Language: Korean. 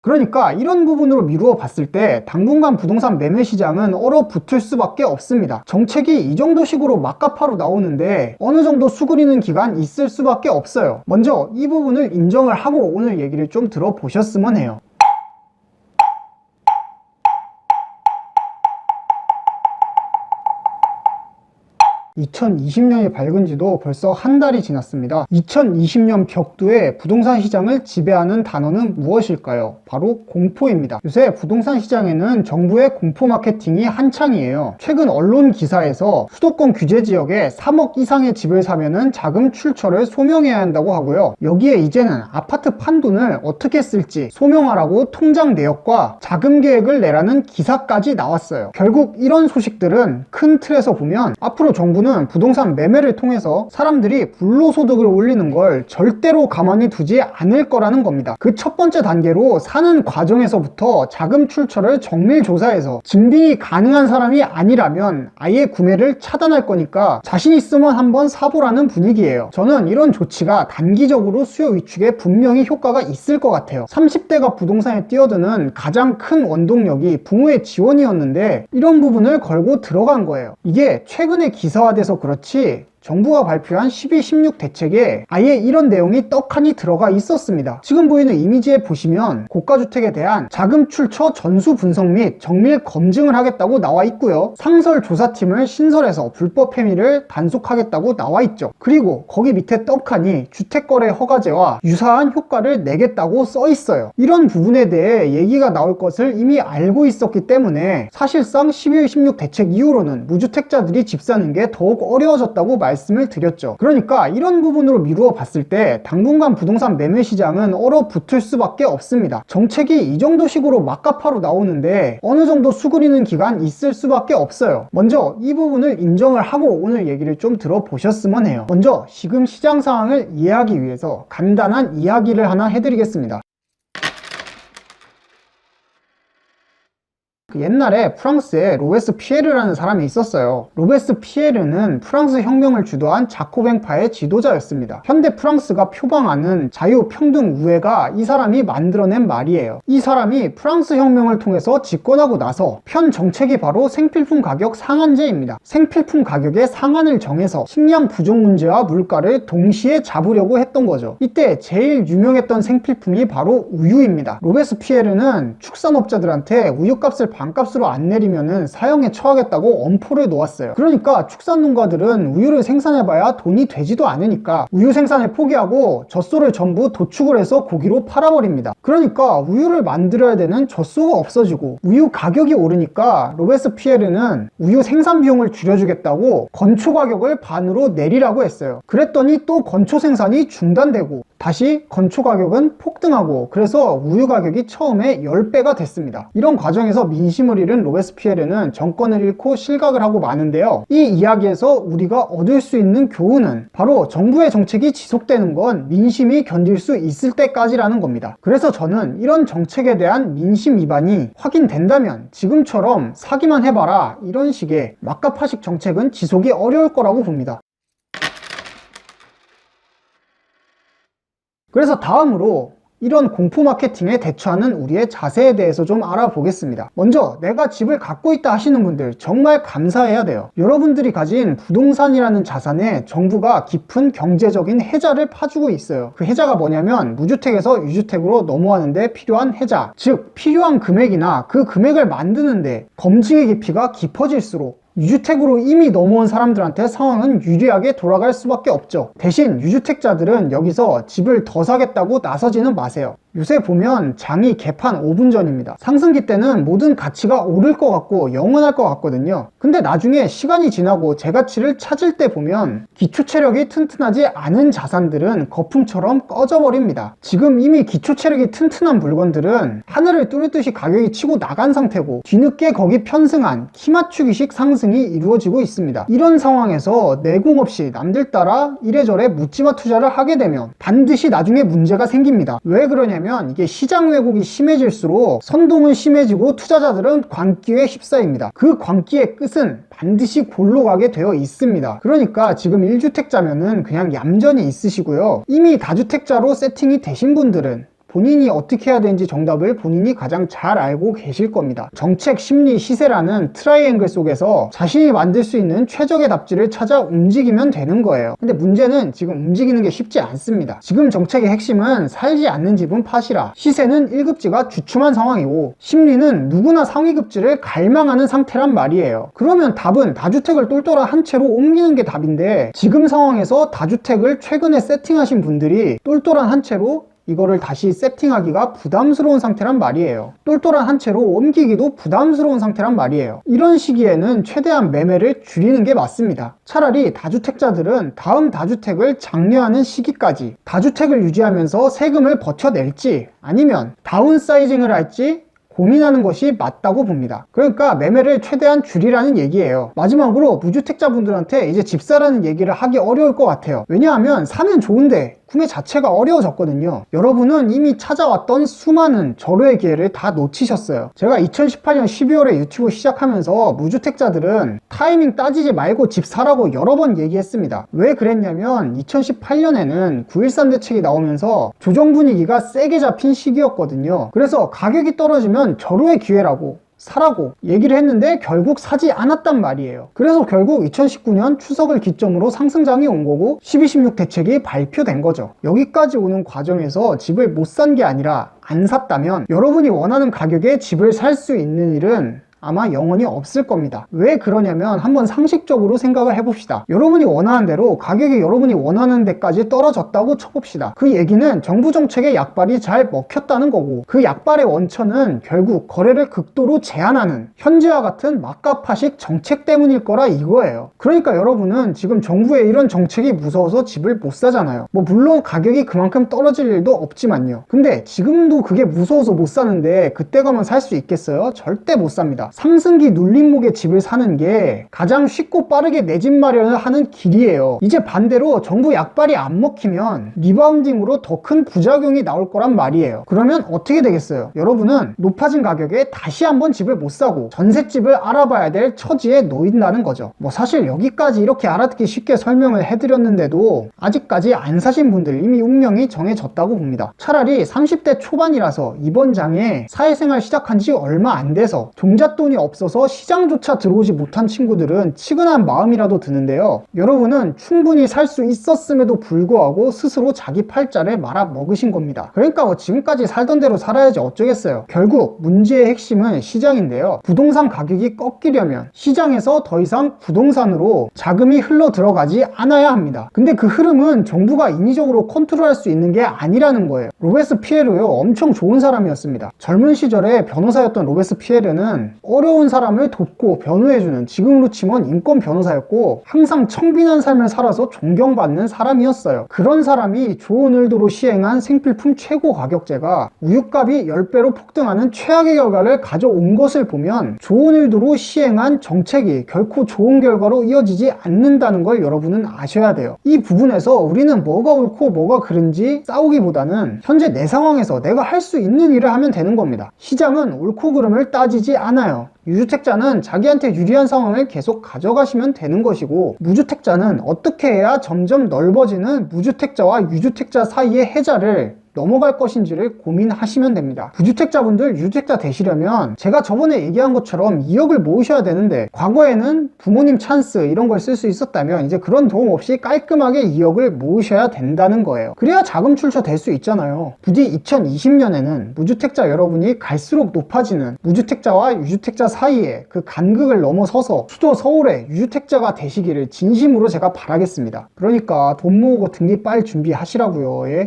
그러니까 이런 부분으로 미루어 봤을 때 당분간 부동산 매매 시장은 얼어붙을 수밖에 없습니다. 정책이 이 정도식으로 막가파로 나오는데 어느 정도 수그리는 기간 있을 수밖에 없어요. 먼저 이 부분을 인정을 하고 오늘 얘기를 좀 들어보셨으면 해요. 2020년이 밝은 지도 벌써 한 달이 지났습니다. 2020년 벽두에 부동산 시장을 지배하는 단어는 무엇일까요? 바로 공포입니다. 요새 부동산 시장에는 정부의 공포 마케팅이 한창이에요. 최근 언론 기사에서 수도권 규제 지역에 3억 이상의 집을 사면은 자금 출처를 소명해야 한다고 하고요. 여기에 이제는 아파트 판돈을 어떻게 쓸지 소명하라고 통장 내역과 자금 계획을 내라는 기사까지 나왔어요. 결국 이런 소식들은 큰 틀에서 보면 앞으로 정부는 부동산 매매를 통해서 사람들이 불로소득을 올리는 걸 절대로 가만히 두지 않을 거라는 겁니다. 그 첫 번째 단계로 사는 과정에서부터 자금 출처를 정밀 조사해서 증빙이 가능한 사람이 아니라면 아예 구매를 차단할 거니까 자신 있으면 한번 사보라는 분위기예요. 저는 이런 조치가 단기적으로 수요 위축에 분명히 효과가 있을 것 같아요. 30대가 부동산에 뛰어드는 가장 큰 원동력이 부모의 지원이었는데 이런 부분을 걸고 들어간 거예요. 이게 최근에 기사화돼서 그렇지 정부가 발표한 12, 16 대책에 아예 이런 내용이 떡하니 들어가 있었습니다. 지금 보이는 이미지에 보시면 고가주택에 대한 자금 출처 전수 분석 및 정밀 검증을 하겠다고 나와 있고요. 상설 조사팀을 신설해서 불법 행위를 단속하겠다고 나와 있죠. 그리고 거기 밑에 떡하니 주택거래 허가제와 유사한 효과를 내겠다고 써 있어요. 이런 부분에 대해 얘기가 나올 것을 이미 알고 있었기 때문에 사실상 12, 16 대책 이후로는 무주택자들이 집 사는 게 더욱 어려워졌다고 말씀을 드렸죠. 그러니까 이런 부분으로 미루어 봤을 때 당분간 부동산 매매 시장은 얼어붙을 수밖에 없습니다. 정책이 이 정도식으로 막가파로 나오는데 어느 정도 수그리는 기간 있을 수밖에 없어요. 먼저 이 부분을 인정을 하고 오늘 얘기를 좀 들어보셨으면 해요. 먼저 지금 시장 상황을 이해하기 위해서 간단한 이야기를 하나 해드리겠습니다. 옛날에 프랑스에 로베스 피에르라는 사람이 있었어요. 로베스 피에르는 프랑스 혁명을 주도한 자코뱅파의 지도자였습니다. 현대 프랑스가 표방하는 자유, 평등, 우애가 이 사람이 만들어낸 말이에요. 이 사람이 프랑스 혁명을 통해서 집권하고 나서 편 정책이 바로 생필품 가격 상한제입니다. 생필품 가격의 상한을 정해서 식량 부족 문제와 물가를 동시에 잡으려고 했던 거죠. 이때 제일 유명했던 생필품이 바로 우유입니다. 로베스 피에르는 축산업자들한테 우유값을 반값으로 안 내리면은 사형에 처하겠다고 엄포를 놓았어요. 그러니까 축산농가들은 우유를 생산해봐야 돈이 되지도 않으니까 우유 생산을 포기하고 젖소를 전부 도축을 해서 고기로 팔아버립니다. 그러니까 우유를 만들어야 되는 젖소가 없어지고 우유 가격이 오르니까 로베스 피에르는 우유 생산 비용을 줄여주겠다고 건초 가격을 반으로 내리라고 했어요. 그랬더니 또 건초 생산이 중단되고 다시 건초 가격은 폭등하고 그래서 우유 가격이 처음에 10배가 됐습니다. 이런 과정에서 민심을 잃은 로베스피에르는 정권을 잃고 실각을 하고 마는데요. 이 이야기에서 우리가 얻을 수 있는 교훈은 바로 정부의 정책이 지속되는 건 민심이 견딜 수 있을 때까지라는 겁니다. 그래서 저는 이런 정책에 대한 민심 위반이 확인된다면 지금처럼 사기만 해봐라 이런 식의 막가파식 정책은 지속이 어려울 거라고 봅니다. 그래서 다음으로 이런 공포 마케팅에 대처하는 우리의 자세에 대해서 좀 알아보겠습니다. 먼저 내가 집을 갖고 있다 하시는 분들 정말 감사해야 돼요. 여러분들이 가진 부동산이라는 자산에 정부가 깊은 경제적인 해자를 파주고 있어요. 그 해자가 뭐냐면 무주택에서 유주택으로 넘어가는데 필요한 해자, 즉 필요한 금액이나 그 금액을 만드는데 검증의 깊이가 깊어질수록 유주택으로 이미 넘어온 사람들한테 상황은 유리하게 돌아갈 수밖에 없죠. 대신 유주택자들은 여기서 집을 더 사겠다고 나서지는 마세요. 요새 보면 장이 개판 5분 전입니다. 상승기 때는 모든 가치가 오를 것 같고 영원할 것 같거든요. 근데 나중에 시간이 지나고 제 가치를 찾을 때 보면 기초 체력이 튼튼하지 않은 자산들은 거품처럼 꺼져버립니다. 지금 이미 기초 체력이 튼튼한 물건들은 하늘을 뚫듯이 가격이 치고 나간 상태고 뒤늦게 거기 편승한 키 맞추기식 상승이 이루어지고 있습니다. 이런 상황에서 내공 없이 남들 따라 이래저래 묻지마 투자를 하게 되면 반드시 나중에 문제가 생깁니다. 왜 그러냐면 이게 시장 왜곡이 심해질수록 선동은 심해지고 투자자들은 광기에 휩싸입니다. 그 광기의 끝은 반드시 골로 가게 되어 있습니다. 그러니까 지금 1주택자면은 그냥 얌전히 있으시고요. 이미 다주택자로 세팅이 되신 분들은 본인이 어떻게 해야 되는지 정답을 본인이 가장 잘 알고 계실 겁니다. 정책, 심리, 시세라는 트라이앵글 속에서 자신이 만들 수 있는 최적의 답지를 찾아 움직이면 되는 거예요. 근데 문제는 지금 움직이는 게 쉽지 않습니다. 지금 정책의 핵심은 살지 않는 집은 파시라, 시세는 1급지가 주춤한 상황이고 심리는 누구나 상위급지를 갈망하는 상태란 말이에요. 그러면 답은 다주택을 똘똘한 한 채로 옮기는 게 답인데, 지금 상황에서 다주택을 최근에 세팅하신 분들이 똘똘한 한 채로 이거를 다시 세팅하기가 부담스러운 상태란 말이에요. 똘똘한 한 채로 옮기기도 부담스러운 상태란 말이에요. 이런 시기에는 최대한 매매를 줄이는 게 맞습니다. 차라리 다주택자들은 다음 다주택을 장려하는 시기까지 다주택을 유지하면서 세금을 버텨낼지, 아니면 다운사이징을 할지 고민하는 것이 맞다고 봅니다. 그러니까 매매를 최대한 줄이라는 얘기예요. 마지막으로 무주택자분들한테 이제 집 사라는 얘기를 하기 어려울 것 같아요. 왜냐하면 사면 좋은데 구매 자체가 어려워졌거든요. 여러분은 이미 찾아왔던 수많은 절호의 기회를 다 놓치셨어요. 제가 2018년 12월에 유튜브 시작하면서 무주택자들은 타이밍 따지지 말고 집 사라고 여러 번 얘기했습니다. 왜 그랬냐면 2018년에는 9.13 대책이 나오면서 조정 분위기가 세게 잡힌 시기였거든요. 그래서 가격이 떨어지면 절호의 기회라고 사라고 얘기를 했는데 결국 사지 않았단 말이에요. 그래서 결국 2019년 추석을 기점으로 상승장이 온 거고 12.16 대책이 발표된 거죠. 여기까지 오는 과정에서 집을 못 산 게 아니라 안 샀다면 여러분이 원하는 가격에 집을 살 수 있는 일은 아마 영원히 없을 겁니다. 왜 그러냐면 한번 상식적으로 생각을 해봅시다. 여러분이 원하는 대로 가격이 여러분이 원하는 데까지 떨어졌다고 쳐봅시다. 그 얘기는 정부 정책의 약발이 잘 먹혔다는 거고, 그 약발의 원천은 결국 거래를 극도로 제한하는 현재와 같은 막가파식 정책 때문일 거라 이거예요. 그러니까 여러분은 지금 정부의 이런 정책이 무서워서 집을 못 사잖아요. 물론 가격이 그만큼 떨어질 일도 없지만요. 근데 지금도 그게 무서워서 못 사는데 그때 가면 살 수 있겠어요? 절대 못 삽니다. 상승기 눌림목에 집을 사는 게 가장 쉽고 빠르게 내 집 마련을 하는 길이에요. 이제 반대로 정부 약발이 안 먹히면 리바운딩으로 더 큰 부작용이 나올 거란 말이에요. 그러면 어떻게 되겠어요? 여러분은 높아진 가격에 다시 한번 집을 못 사고 전셋집을 알아봐야 될 처지에 놓인다는 거죠. 사실 여기까지 이렇게 알아듣기 쉽게 설명을 해드렸는데도 아직까지 안 사신 분들 이미 운명이 정해졌다고 봅니다. 차라리 30대 초반이라서 이번 장에 사회생활 시작한 지 얼마 안 돼서 종잣돈이 없어서 시장조차 들어오지 못한 친구들은 치근한 마음이라도 드는데요. 여러분은 충분히 살 수 있었음에도 불구하고 스스로 자기 팔자를 말아먹으신 겁니다. 그러니까 지금까지 살던 대로 살아야지 어쩌겠어요. 결국 문제의 핵심은 시장인데요. 부동산 가격이 꺾이려면 시장에서 더 이상 부동산으로 자금이 흘러 들어가지 않아야 합니다. 근데 그 흐름은 정부가 인위적으로 컨트롤할 수 있는 게 아니라는 거예요. 로베스피에르요, 엄청 좋은 사람이었습니다. 젊은 시절에 변호사였던 로베스피에르는 어려운 사람을 돕고 변호해주는, 지금으로 치면 인권 변호사였고 항상 청빈한 삶을 살아서 존경받는 사람이었어요. 그런 사람이 좋은 의도로 시행한 생필품 최고 가격제가 우유값이 10배로 폭등하는 최악의 결과를 가져온 것을 보면 좋은 의도로 시행한 정책이 결코 좋은 결과로 이어지지 않는다는 걸 여러분은 아셔야 돼요. 이 부분에서 우리는 뭐가 옳고 뭐가 그른지 싸우기보다는 현재 내 상황에서 내가 할 수 있는 일을 하면 되는 겁니다. 시장은 옳고 그름을 따지지 않아요. 유주택자는 자기한테 유리한 상황을 계속 가져가시면 되는 것이고, 무주택자는 어떻게 해야 점점 넓어지는 무주택자와 유주택자 사이의 해자를 넘어갈 것인지를 고민하시면 됩니다. 무주택자분들 유주택자 되시려면 제가 저번에 얘기한 것처럼 2억을 모으셔야 되는데, 과거에는 부모님 찬스 이런 걸 쓸 수 있었다면 이제 그런 도움 없이 깔끔하게 2억을 모으셔야 된다는 거예요. 그래야 자금 출처 될 수 있잖아요. 부디 2020년에는 무주택자 여러분이 갈수록 높아지는 무주택자와 유주택자 사이에 그 간극을 넘어서서 수도 서울의 유주택자가 되시기를 진심으로 제가 바라겠습니다. 그러니까 돈 모으고 등기 빨 준비하시라고요. 예?